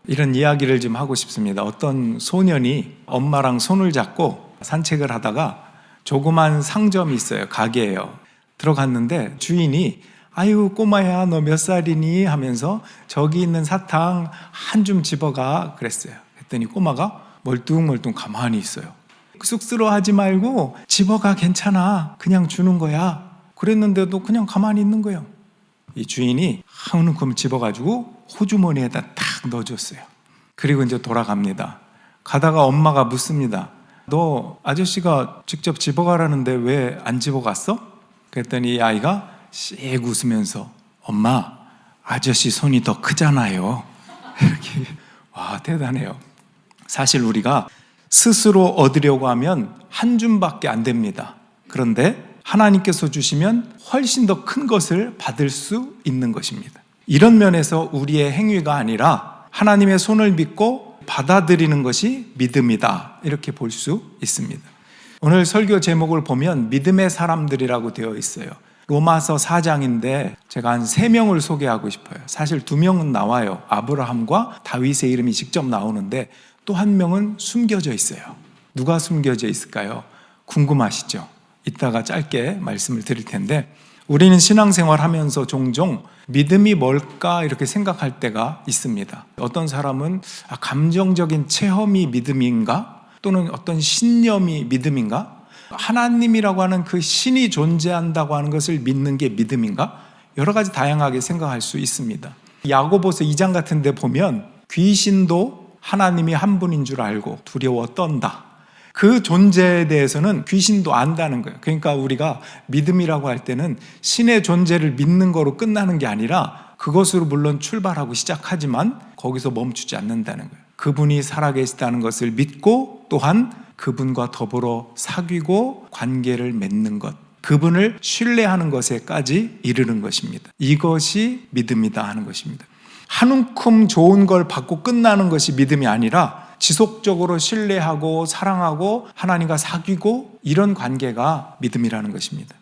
이런 이야기를 좀 하고 싶습니다. 어떤 소년이 엄마랑 손을 잡고 산책을 하다가 조그만 상점이 있어요. 가게예요. 들어갔는데 주인이 아유 꼬마야 너 몇 살이니 하면서 저기 있는 사탕 한 줌 집어가 그랬어요. 그랬더니 꼬마가 멀뚱멀뚱 가만히 있어요. 쑥스러워하지 말고 집어가 괜찮아 그냥 주는 거야. 그랬는데도 그냥 가만히 있는 거예요. 이 주인이 한 움큼 집어가지고 호주머니에다 탁 넣어줬어요. 그리고 이제 돌아갑니다. 가다가 엄마가 묻습니다. 너 아저씨가 직접 집어가라는데 왜 안 집어갔어? 그랬더니 이 아이가 씩 웃으면서 엄마 아저씨 손이 더 크잖아요. 이렇게 와 대단해요. 사실 우리가 스스로 얻으려고 하면 한 줌밖에 안 됩니다. 그런데 하나님께서 주시면 훨씬 더 큰 것을 받을 수 있는 것입니다. 이런 면에서 우리의 행위가 아니라 하나님의 손을 믿고 받아들이는 것이 믿음이다 이렇게 볼 수 있습니다. 오늘 설교 제목을 보면 믿음의 사람들이라고 되어 있어요. 로마서 4장인데 제가 한 3명을 소개하고 싶어요. 사실 2명은 나와요. 아브라함과 다윗의 이름이 직접 나오는데 또 한 명은 숨겨져 있어요. 누가 숨겨져 있을까요? 궁금하시죠? 이따가 짧게 말씀을 드릴 텐데 우리는 신앙생활 하면서 종종 믿음이 뭘까 이렇게 생각할 때가 있습니다. 어떤 사람은 감정적인 체험이 믿음인가? 또는 어떤 신념이 믿음인가? 하나님이라고 하는 그 신이 존재한다고 하는 것을 믿는 게 믿음인가? 여러 가지 다양하게 생각할 수 있습니다. 야고보서 2장 같은 데 보면 귀신도 하나님이 한 분인 줄 알고 두려워 떤다. 그 존재에 대해서는 귀신도 안다는 거예요. 그러니까 우리가 믿음이라고 할 때는 신의 존재를 믿는 거로 끝나는 게 아니라 그것으로 물론 출발하고 시작하지만 거기서 멈추지 않는다는 거예요. 그분이 살아계시다는 것을 믿고 또한 그분과 더불어 사귀고 관계를 맺는 것, 그분을 신뢰하는 것에까지 이르는 것입니다. 이것이 믿음이다 하는 것입니다. 한 움큼 좋은 걸 받고 끝나는 것이 믿음이 아니라 지속적으로 신뢰하고 사랑하고 하나님과 사귀고 이런 관계가 믿음이라는 것입니다.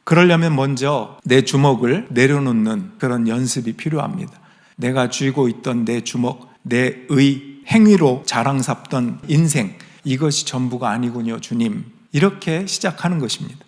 그러려면 먼저 내 주먹을 내려놓는 그런 연습이 필요합니다. 내가 쥐고 있던 내 주먹, 내 행위로 자랑 삼던 인생, 이것이 전부가 아니군요 주님. 이렇게 시작하는 것입니다.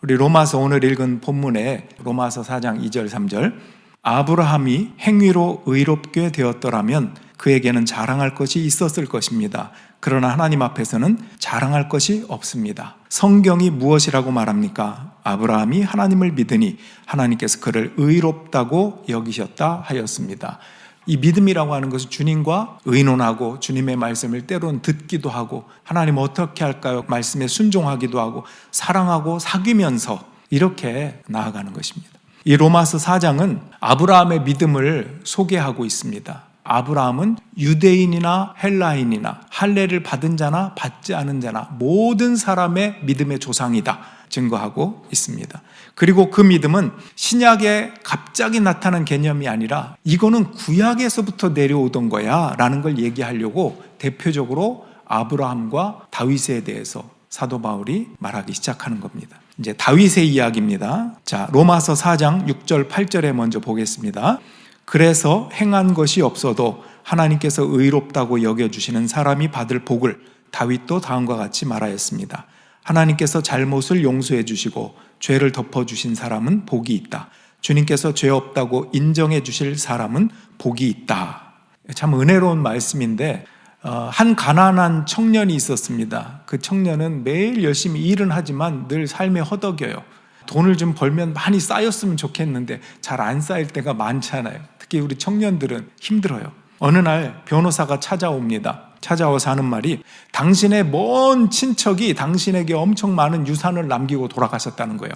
우리 로마서 오늘 읽은 본문에 로마서 4장 2절 3절 아브라함이 행위로 의롭게 되었더라면 그에게는 자랑할 것이 있었을 것입니다. 그러나 하나님 앞에서는 자랑할 것이 없습니다. 성경이 무엇이라고 말합니까? 아브라함이 하나님을 믿으니 하나님께서 그를 의롭다고 여기셨다 하였습니다. 이 믿음이라고 하는 것은 주님과 의논하고 주님의 말씀을 때로는 듣기도 하고 하나님 어떻게 할까요? 말씀에 순종하기도 하고 사랑하고 사귀면서 이렇게 나아가는 것입니다. 이 로마서 4장은 아브라함의 믿음을 소개하고 있습니다. 아브라함은 유대인이나 헬라인이나 할례를 받은 자나 받지 않은 자나 모든 사람의 믿음의 조상이다 증거하고 있습니다. 그리고 그 믿음은 신약에 갑자기 나타난 개념이 아니라 이거는 구약에서부터 내려오던 거야 라는 걸 얘기하려고 대표적으로 아브라함과 다윗에 대해서 사도 바울이 말하기 시작하는 겁니다. 이제 다윗의 이야기입니다. 자, 로마서 4장 6절 8절에 먼저 보겠습니다. 그래서 행한 것이 없어도 하나님께서 의롭다고 여겨주시는 사람이 받을 복을 다윗도 다음과 같이 말하였습니다. 하나님께서 잘못을 용서해 주시고 죄를 덮어주신 사람은 복이 있다. 주님께서 죄 없다고 인정해 주실 사람은 복이 있다. 참 은혜로운 말씀인데 한 가난한 청년이 있었습니다. 그 청년은 매일 열심히 일은 하지만 늘 삶에 허덕여요. 돈을 좀 벌면 많이 쌓였으면 좋겠는데 잘 안 쌓일 때가 많잖아요. 특히 우리 청년들은 힘들어요. 어느 날 변호사가 찾아옵니다. 찾아와서 하는 말이 당신의 먼 친척이 당신에게 엄청 많은 유산을 남기고 돌아가셨다는 거예요.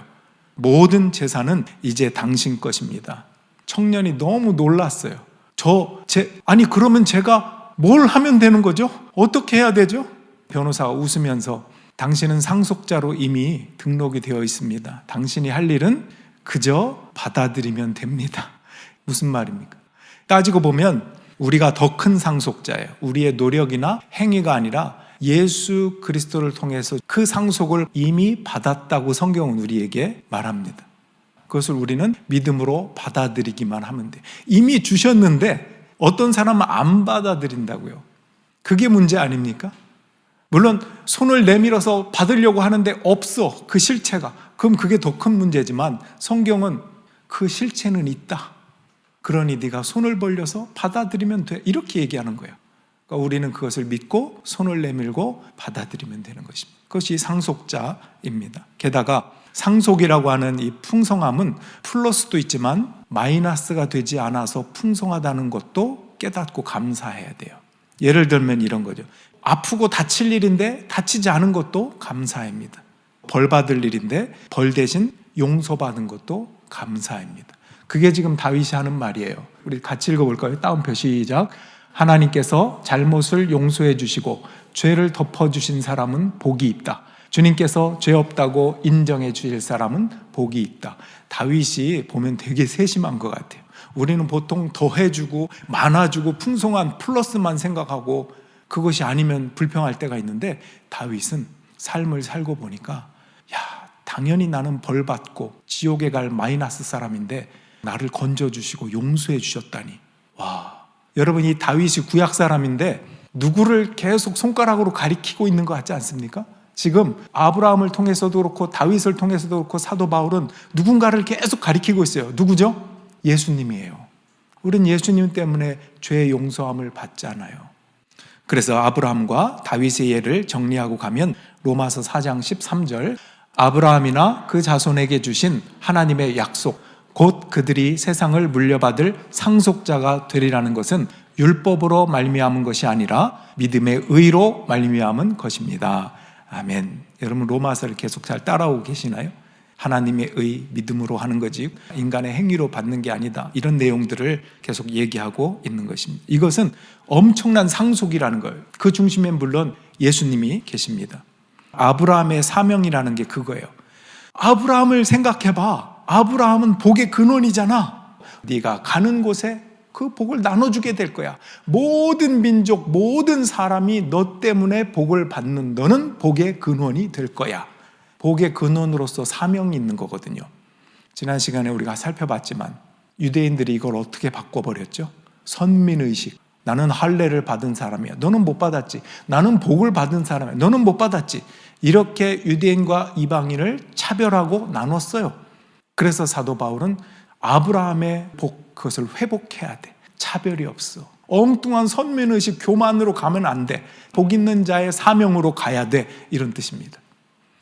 모든 재산은 이제 당신 것입니다. 청년이 너무 놀랐어요. 그러면 제가 뭘 하면 되는 거죠? 어떻게 해야 되죠? 변호사가 웃으면서 당신은 상속자로 이미 등록이 되어 있습니다. 당신이 할 일은 그저 받아들이면 됩니다. 무슨 말입니까? 따지고 보면 우리가 더 큰 상속자예요. 우리의 노력이나 행위가 아니라 예수 그리스도를 통해서 그 상속을 이미 받았다고 성경은 우리에게 말합니다. 그것을 우리는 믿음으로 받아들이기만 하면 돼요. 이미 주셨는데 어떤 사람은 안 받아들인다고요. 그게 문제 아닙니까? 물론 손을 내밀어서 받으려고 하는데 없어, 그 실체가. 그럼 그게 더 큰 문제지만 성경은 그 실체는 있다. 그러니 네가 손을 벌려서 받아들이면 돼. 이렇게 얘기하는 거예요. 그러니까 우리는 그것을 믿고 손을 내밀고 받아들이면 되는 것입니다. 그것이 상속자입니다. 게다가 상속이라고 하는 이 풍성함은 플러스도 있지만 마이너스가 되지 않아서 풍성하다는 것도 깨닫고 감사해야 돼요. 예를 들면 이런 거죠. 아프고 다칠 일인데 다치지 않은 것도 감사입니다. 벌 받을 일인데 벌 대신 용서받은 것도 감사입니다. 그게 지금 다윗이 하는 말이에요. 우리 같이 읽어볼까요? 따옴표 시작. 하나님께서 잘못을 용서해 주시고 죄를 덮어주신 사람은 복이 있다. 주님께서 죄 없다고 인정해 주실 사람은 복이 있다. 다윗이 보면 되게 세심한 것 같아요. 우리는 보통 더해주고 많아주고 풍성한 플러스만 생각하고 그것이 아니면 불평할 때가 있는데 다윗은 삶을 살고 보니까 당연히 나는 벌 받고 지옥에 갈 마이너스 사람인데 나를 건져주시고 용서해 주셨다니. 여러분, 이 다윗이 구약 사람인데 누구를 계속 손가락으로 가리키고 있는 것 같지 않습니까? 지금 아브라함을 통해서도 그렇고 다윗을 통해서도 그렇고 사도 바울은 누군가를 계속 가리키고 있어요. 누구죠? 예수님이에요. 우린 예수님 때문에 죄의 용서함을 받잖아요. 그래서 아브라함과 다윗의 예를 정리하고 가면 로마서 4장 13절, 아브라함이나 그 자손에게 주신 하나님의 약속, 곧 그들이 세상을 물려받을 상속자가 되리라는 것은 율법으로 말미암은 것이 아니라 믿음의 의로 말미암은 것입니다. 아멘. 여러분, 로마서를 계속 잘 따라오고 계시나요? 하나님의 의, 믿음으로 하는 거지 인간의 행위로 받는 게 아니다. 이런 내용들을 계속 얘기하고 있는 것입니다. 이것은 엄청난 상속이라는 거예요. 그 중심에 물론 예수님이 계십니다. 아브라함의 사명이라는 게 그거예요. 아브라함을 생각해봐. 아브라함은 복의 근원이잖아. 네가 가는 곳에 그 복을 나눠주게 될 거야. 모든 민족, 모든 사람이 너 때문에 복을 받는 너는 복의 근원이 될 거야. 복의 근원으로서 사명이 있는 거거든요. 지난 시간에 우리가 살펴봤지만 유대인들이 이걸 어떻게 바꿔버렸죠? 선민의식. 나는 할례를 받은 사람이야. 너는 못 받았지. 나는 복을 받은 사람이야. 너는 못 받았지. 이렇게 유대인과 이방인을 차별하고 나눴어요. 그래서 사도 바울은 아브라함의 복, 그것을 회복해야 돼. 차별이 없어. 엉뚱한 선민의식 교만으로 가면 안 돼. 복 있는 자의 사명으로 가야 돼. 이런 뜻입니다.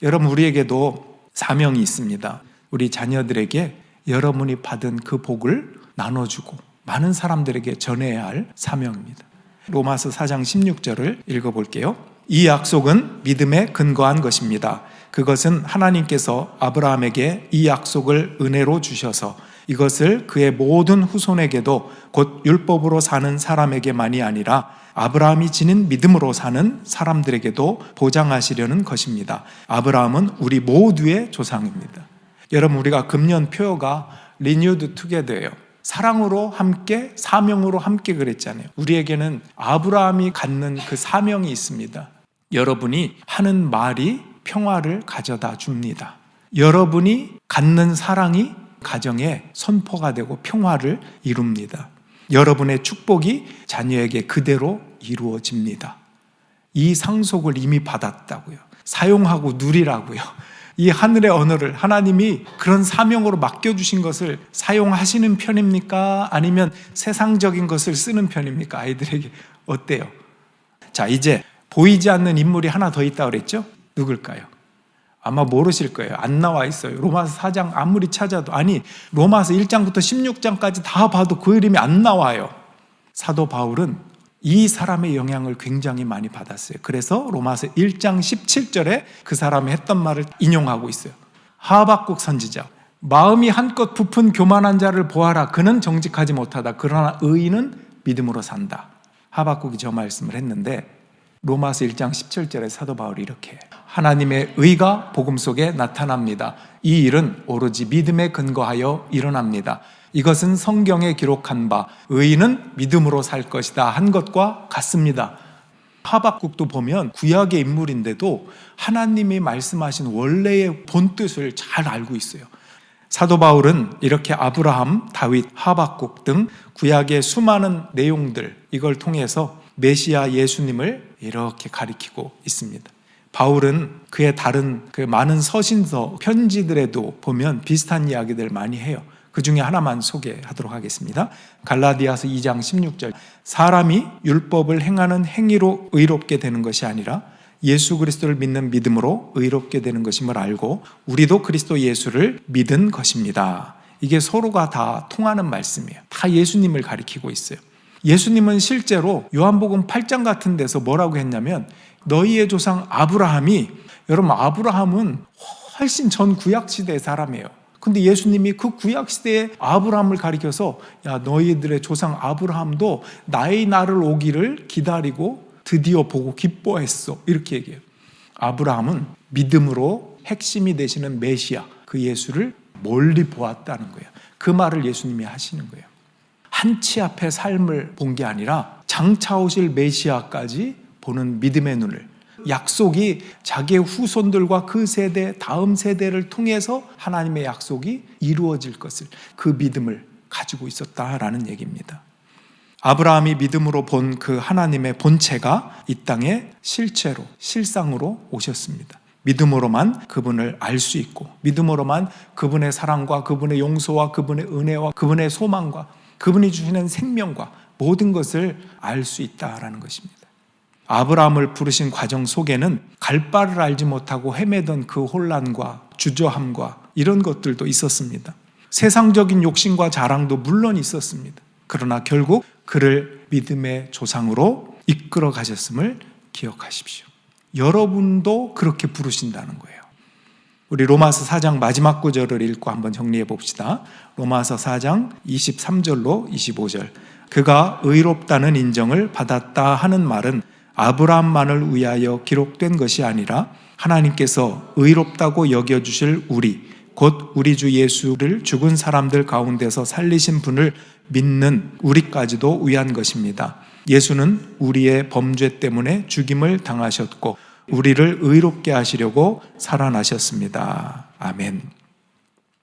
여러분, 우리에게도 사명이 있습니다. 우리 자녀들에게 여러분이 받은 그 복을 나눠주고 많은 사람들에게 전해야 할 사명입니다. 로마서 4장 16절을 읽어볼게요. 이 약속은 믿음에 근거한 것입니다. 그것은 하나님께서 아브라함에게 이 약속을 은혜로 주셔서 이것을 그의 모든 후손에게도 곧 율법으로 사는 사람에게만이 아니라 아브라함이 지닌 믿음으로 사는 사람들에게도 보장하시려는 것입니다. 아브라함은 우리 모두의 조상입니다. 여러분, 우리가 금년 표어가 Renewed Together예요. 사랑으로 함께, 사명으로 함께 그랬잖아요. 우리에게는 아브라함이 갖는 그 사명이 있습니다. 여러분이 하는 말이 평화를 가져다 줍니다. 여러분이 갖는 사랑이 가정에 선포가 되고 평화를 이룹니다. 여러분의 축복이 자녀에게 그대로 이루어집니다. 이 상속을 이미 받았다고요. 사용하고 누리라고요. 이 하늘의 언어를 하나님이 그런 사명으로 맡겨주신 것을 사용하시는 편입니까? 아니면 세상적인 것을 쓰는 편입니까? 아이들에게 어때요? 자, 이제 보이지 않는 인물이 하나 더 있다고 그랬죠? 누굴까요? 아마 모르실 거예요. 안 나와 있어요. 로마서 4장 아무리 찾아도, 아니 로마서 1장부터 16장까지 다 봐도 그 이름이 안 나와요. 사도 바울은 이 사람의 영향을 굉장히 많이 받았어요. 그래서 로마서 1장 17절에 그 사람이 했던 말을 인용하고 있어요. 하박국 선지자, 마음이 한껏 부푼 교만한 자를 보아라. 그는 정직하지 못하다. 그러나 의인은 믿음으로 산다. 하박국이 저 말씀을 했는데 로마서 1장 17절에 사도 바울이 이렇게 해요. 하나님의 의가 복음 속에 나타납니다. 이 일은 오로지 믿음에 근거하여 일어납니다. 이것은 성경에 기록한 바 의인은 믿음으로 살 것이다 한 것과 같습니다. 하박국도 보면 구약의 인물인데도 하나님이 말씀하신 원래의 본뜻을 잘 알고 있어요. 사도 바울은 이렇게 아브라함, 다윗, 하박국 등 구약의 수많은 내용들, 이걸 통해서 메시아 예수님을 이렇게 가리키고 있습니다. 바울은 그의 다른 그 많은 서신서, 편지들에도 보면 비슷한 이야기들 많이 해요. 그 중에 하나만 소개하도록 하겠습니다. 갈라디아서 2장 16절. 사람이 율법을 행하는 행위로 의롭게 되는 것이 아니라 예수 그리스도를 믿는 믿음으로 의롭게 되는 것임을 알고 우리도 그리스도 예수를 믿은 것입니다. 이게 서로가 다 통하는 말씀이에요. 다 예수님을 가리키고 있어요. 예수님은 실제로 요한복음 8장 같은 데서 뭐라고 했냐면 너희의 조상 아브라함이, 여러분 아브라함은 훨씬 전 구약시대의 사람이에요. 근데 예수님이 그 구약시대의 아브라함을 가리켜서 야 너희들의 조상 아브라함도 나의 날을 오기를 기다리고 드디어 보고 기뻐했어, 이렇게 얘기해요. 아브라함은 믿음으로 핵심이 되시는 메시아, 그 예수를 멀리 보았다는 거예요. 그 말을 예수님이 하시는 거예요. 한치 앞에 삶을 본 게 아니라 장차 오실 메시아까지 보는 믿음의 눈을, 약속이 자기의 후손들과 그 세대, 다음 세대를 통해서 하나님의 약속이 이루어질 것을, 그 믿음을 가지고 있었다라는 얘기입니다. 아브라함이 믿음으로 본 그 하나님의 본체가 이 땅에 실체로, 실상으로 오셨습니다. 믿음으로만 그분을 알 수 있고, 믿음으로만 그분의 사랑과 그분의 용서와 그분의 은혜와 그분의 소망과 그분이 주시는 생명과 모든 것을 알 수 있다라는 것입니다. 아브라함을 부르신 과정 속에는 갈 바를 알지 못하고 헤매던 그 혼란과 주저함과 이런 것들도 있었습니다. 세상적인 욕심과 자랑도 물론 있었습니다. 그러나 결국 그를 믿음의 조상으로 이끌어 가셨음을 기억하십시오. 여러분도 그렇게 부르신다는 거예요. 우리 로마서 4장 마지막 구절을 읽고 한번 정리해 봅시다. 로마서 4장 23절로 25절. 그가 의롭다는 인정을 받았다 하는 말은 아브라함만을 위하여 기록된 것이 아니라 하나님께서 의롭다고 여겨주실 우리, 곧 우리 주 예수를 죽은 사람들 가운데서 살리신 분을 믿는 우리까지도 위한 것입니다. 예수는 우리의 범죄 때문에 죽임을 당하셨고 우리를 의롭게 하시려고 살아나셨습니다. 아멘.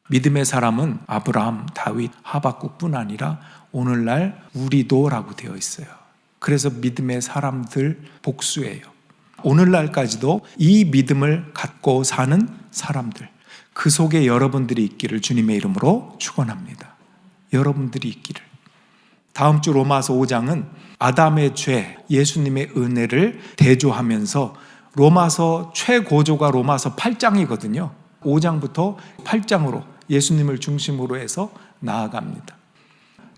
믿음의 사람은 아브라함, 다윗, 하박국뿐 아니라 오늘날 우리도라고 되어 있어요. 그래서 믿음의 사람들 복수예요. 오늘날까지도 이 믿음을 갖고 사는 사람들, 그 속에 여러분들이 있기를 주님의 이름으로 축원합니다. 여러분들이 있기를. 다음 주 로마서 5장은 아담의 죄, 예수님의 은혜를 대조하면서 로마서 최고조가 로마서 8장이거든요. 5장부터 8장으로 예수님을 중심으로 해서 나아갑니다.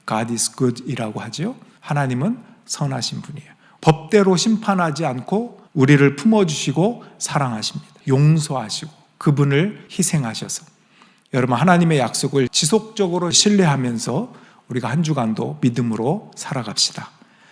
God is good 이라고 하죠. 하나님은 선하신 분이에요. 법대로 심판하지 않고 우리를 품어주시고 사랑하십니다. 용서하시고 그분을 희생하셔서. 여러분 하나님의 약속을 지속적으로 신뢰하면서 우리가 한 주간도 믿음으로 살아갑시다.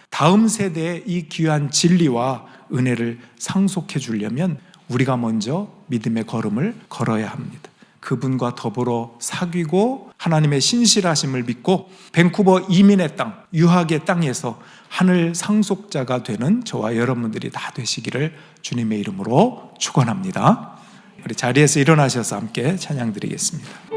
다음 세대에 이 귀한 진리와 은혜를 상속해 주려면 우리가 먼저 믿음의 걸음을 걸어야 합니다. 그분과 더불어 사귀고 하나님의 신실하심을 믿고 밴쿠버 이민의 땅, 유학의 땅에서 하늘 상속자가 되는 저와 여러분들이 다 되시기를 주님의 이름으로 축원합니다. 우리 자리에서 일어나셔서 함께 찬양 드리겠습니다.